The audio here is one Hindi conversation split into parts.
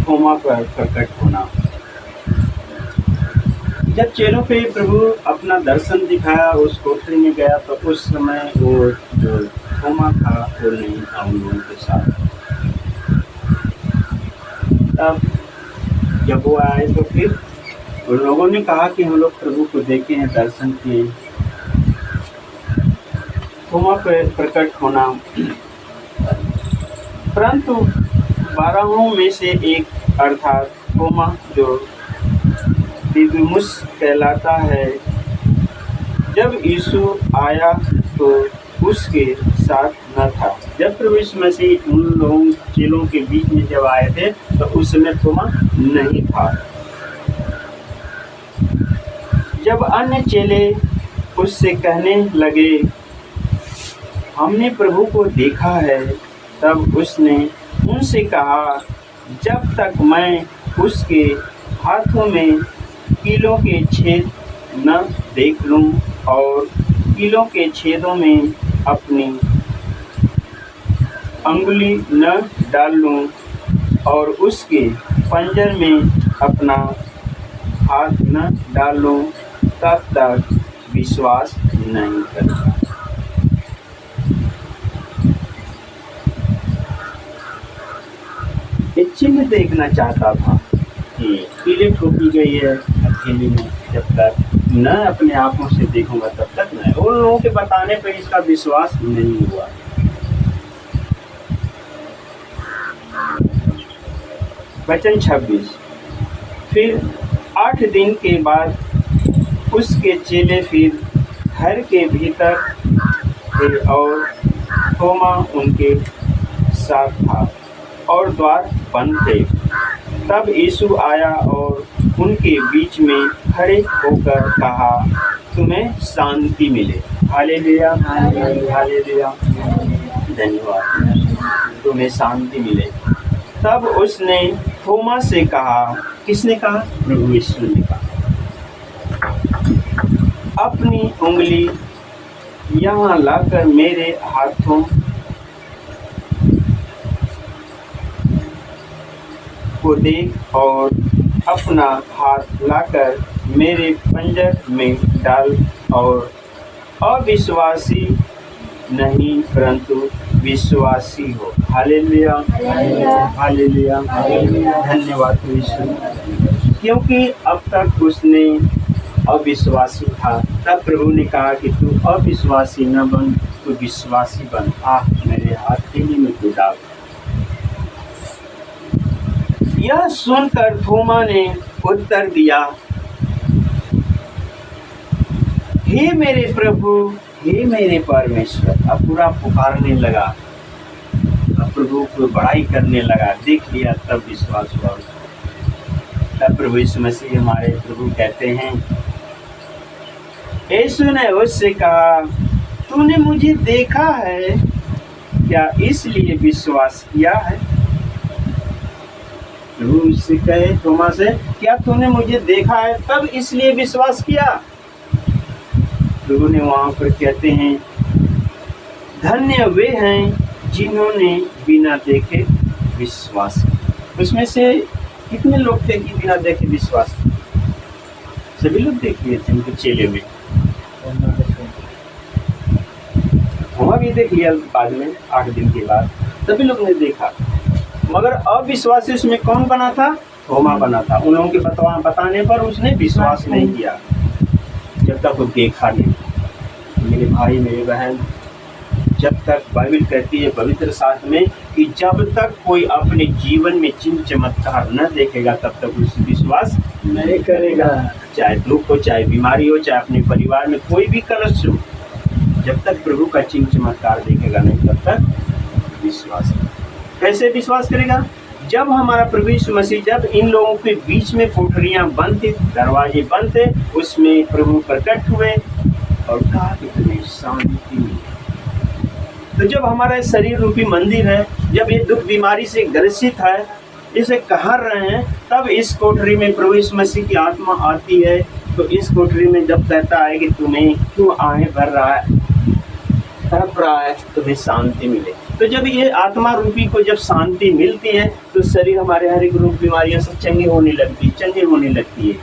थोमा पर प्रकट होना। जब चेलों पे प्रभु अपना दर्शन दिखाया, उस कोठरी में गया, तो उस समय वो जो थोमा था वो नहीं था उन लोगों के साथ। तब जब वो आए तो फिर उन लोगों ने कहा कि हम लोग प्रभु को देखे हैं, दर्शन किए। थोमा पर प्रकट होना। परंतु 12 में से एक अर्थात थोमा जो दिदुमुस कहलाता है, जब यीशु आया तो उसके साथ न था। जब प्रभु यीशु मसीह उन लोगों चेलों के बीच में जब आए थे तो उस समय थोमा नहीं था। जब अन्य चेले उससे कहने लगे, हमने प्रभु को देखा है, तब उसने उनसे कहा, जब तक मैं उसके हाथों में कीलों के छेद न देख लूं और कीलों के छेदों में अपनी अंगुली न डाल लूं और उसके पंजर में अपना हाथ न डाल लूं, तब तक विश्वास नहीं करता। एक चिन्ह देखना चाहता था कि कीले ठोकी गई है हथेली में, जब तक न अपने आंखों से देखूंगा तब तक नहीं। उन लोगों के बताने पर इसका विश्वास नहीं हुआ। वचन 26। फिर 8 दिन के बाद उसके चेले फिर घर के भीतर थे और थोमा उनके साथ था और द्वार बंद थे। तब यीशु आया और उनके बीच में खड़े होकर कहा, तुम्हें शांति मिले। हालेलुया, हालेलुया, धन्यवाद। तुम्हें शांति मिले। तब उसने थोमा से कहा, किसने कहा? प्रभु यीशु ने कहा, अपनी उंगली यहाँ लाकर मेरे हाथों को देख और अपना हाथ लाकर मेरे पंजर में डाल और अविश्वासी नहीं परंतु विश्वासी हो। हालेलुया, हालेलुया, धन्यवाद यीशु। क्योंकि अब तक उसने अविश्वासी था, तब प्रभु ने कहा कि तू अविश्वासी न बन, तू विश्वासी बन। मेरे हथेली में तू डाल। यह सुनकर थोमा ने उत्तर दिया, हे मेरे प्रभु, हे मेरे परमेश्वर। अब पूरा पुकारने लगा, अब प्रभु को बड़ाई करने लगा। देख लिया तब विश्वास हुआ। तब प्रभु यीशु मसीह हमारे प्रभु कहते हैं, यीशु ने उससे कहा, तूने मुझे देखा है, क्या इसलिए विश्वास किया है? प्रभु उससे कहे थोमा से, क्या तूने मुझे देखा है तब इसलिए विश्वास किया? प्रभु ने वहाँ पर कहते हैं, धन्य वे हैं जिन्होंने बिना देखे विश्वास किया। उसमें से कितने लोग थे कि बिना देखे विश्वास किया? सभी लोग देख लिए थे उनके चेले में। थोमा भी देख लिया बाद में, 8 दिन के बाद सभी लोग ने देखा। मगर अविश्वासी उसमें कौन बना था? थोमा बना था। उन लोगों के बताने पर उसने विश्वास नहीं किया जब तक वो देखा नहीं। मेरे भाई, मेरे बहन, जब तक बाइबल कहती है पवित्र शास्त्र में कि जब तक कोई अपने जीवन में चिन्ह चमत्कार न देखेगा तब तक उसे विश्वास नहीं करेगा। चाहे दुख हो, चाहे बीमारी हो, चाहे अपने परिवार में कोई भी कलश हो, जब तक प्रभु का चिन्ह चमत्कार देखेगा नहीं तब तक विश्वास नहीं। कैसे विश्वास करेगा? जब हमारा प्रभु यीशु मसीह, जब इन लोगों के बीच में कोठरियां बंद थी, दरवाजे बंद थे, उसमें प्रभु प्रकट हुए और कहा कि तुम्हें शांति मिली। तो जब हमारा शरीर रूपी मंदिर है, जब ये दुख बीमारी से ग्रसित है, इसे कहा रहे हैं, तब इस कोठरी में प्रभु यीशु मसीह की आत्मा आती है। तो इस कोठरी में जब कहता है कि तुम्हें क्यों आए भर रहा है, तड़प रहा है, तुम्हें शांति मिले। तो जब ये आत्मा रूपी को जब शांति मिलती है तो शरीर हमारे हर एक रूप बीमारियों से चंगी होने लगती है।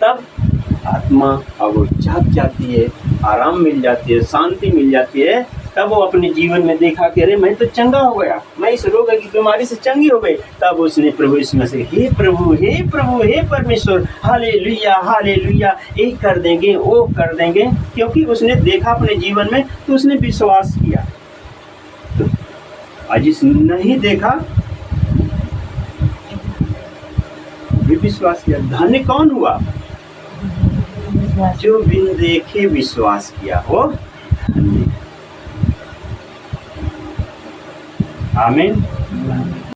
तब आत्मा अब जाग जाती है, आराम मिल जाती है, शांति मिल जाती है। तब वो अपने जीवन में देखा कि अरे मैं तो चंगा हो गया, मैं इस रोग की बीमारी से चंगी हो गई। तब उसने प्रभु इसमें से हे प्रभु हे परमेश्वर, हालेलुया हालेलुया, ये कर देंगे वो कर देंगे, क्योंकि उसने देखा अपने जीवन में तो उसने विश्वास किया। तो आज जिसने नहीं देखा भी विश्वास किया, धन्य कौन हुआ? जो बिन देखे विश्वास किया हो धन्य। आमीन।